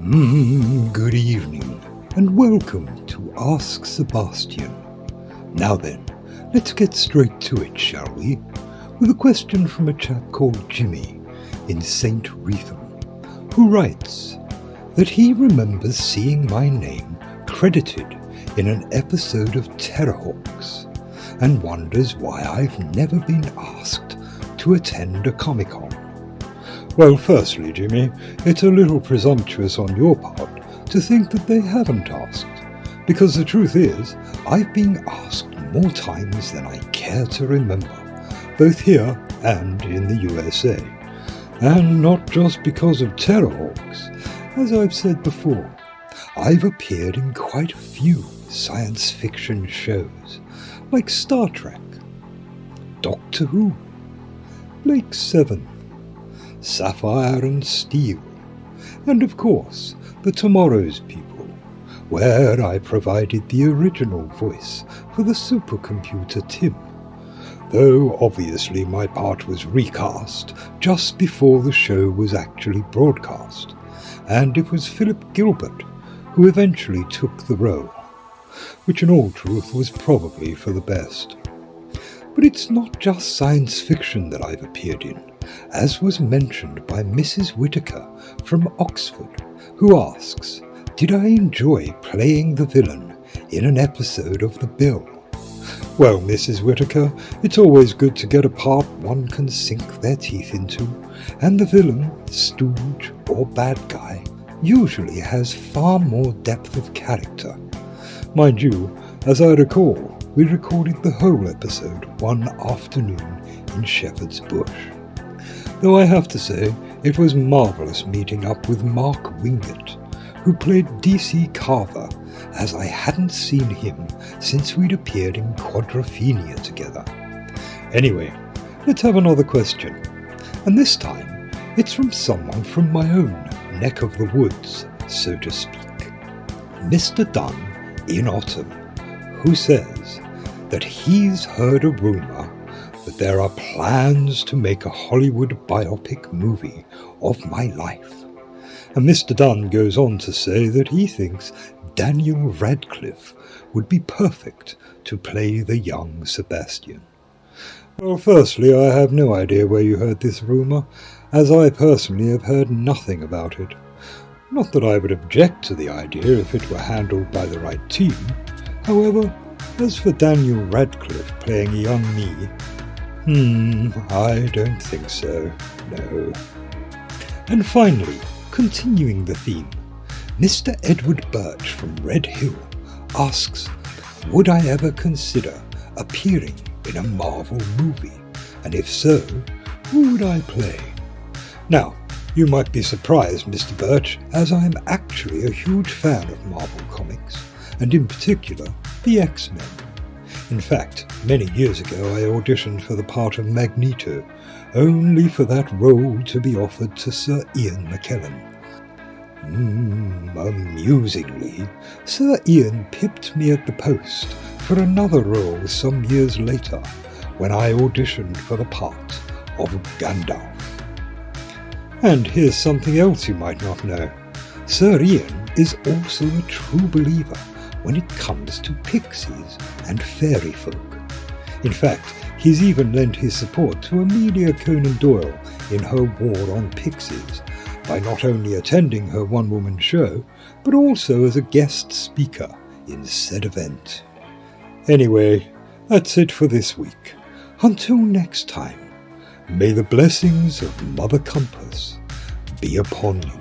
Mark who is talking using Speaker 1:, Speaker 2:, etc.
Speaker 1: Good evening, and welcome to Ask Sebastian. Now then, let's get straight to it, shall we? With a question from a chap called Jimmy in St. Wreatham, who writes that he remembers seeing my name credited in an episode of Terrorhawks and wonders why I've never been asked to attend a Comic-Con. Well, firstly, Jimmy, it's a little presumptuous on your part to think that they haven't asked, because the truth is, I've been asked more times than I care to remember, both here and in the USA. And not just because of Terrorhawks. As I've said before, I've appeared in quite a few science fiction shows, like Star Trek, Doctor Who, Blake 7, Sapphire and Steel, and of course, The Tomorrow's People, where I provided the original voice for the supercomputer Tim, though obviously my part was recast just before the show was actually broadcast, and it was Philip Gilbert who eventually took the role, which in all truth was probably for the best. But it's not just science fiction that I've appeared in, as was mentioned by Mrs. Whitaker from Oxford, who asks, did I enjoy playing the villain in an episode of The Bill? Well, Mrs. Whitaker, it's always good to get a part one can sink their teeth into, and the villain, stooge or bad guy, usually has far more depth of character. Mind you, as I recall, we recorded the whole episode one afternoon in Shepherd's Bush. Though I have to say, it was marvellous meeting up with Mark Wingett, who played DC Carver, as I hadn't seen him since we'd appeared in Quadrophenia together. Anyway, let's have another question, and this time it's from someone from my own neck of the woods, so to speak. Mr. Dunn in Autumn, who says that he's heard a rumour that there are plans to make a Hollywood biopic movie of my life. And Mr. Dunn goes on to say that he thinks Daniel Radcliffe would be perfect to play the young Sebastian. Well, firstly, I have no idea where you heard this rumour, as I personally have heard nothing about it. Not that I would object to the idea if it were handled by the right team. However, as for Daniel Radcliffe playing a young me, I don't think so, no. And finally, continuing the theme, Mr. Edward Birch from Red Hill asks, would I ever consider appearing in a Marvel movie? And if so, who would I play? Now, you might be surprised, Mr. Birch, as I am actually a huge fan of Marvel Comics, and in particular, the X-Men. In fact, many years ago I auditioned for the part of Magneto, only for that role to be offered to Sir Ian McKellen. Amusingly, Sir Ian pipped me at the post for another role some years later, when I auditioned for the part of Gandalf. And here's something else you might not know. Sir Ian is also a true believer when it comes to pixies and fairy folk. In fact, he's even lent his support to Amelia Conan Doyle in her war on pixies, by not only attending her one-woman show, but also as a guest speaker in said event. Anyway, that's it for this week. Until next time, may the blessings of Mother Compass be upon you.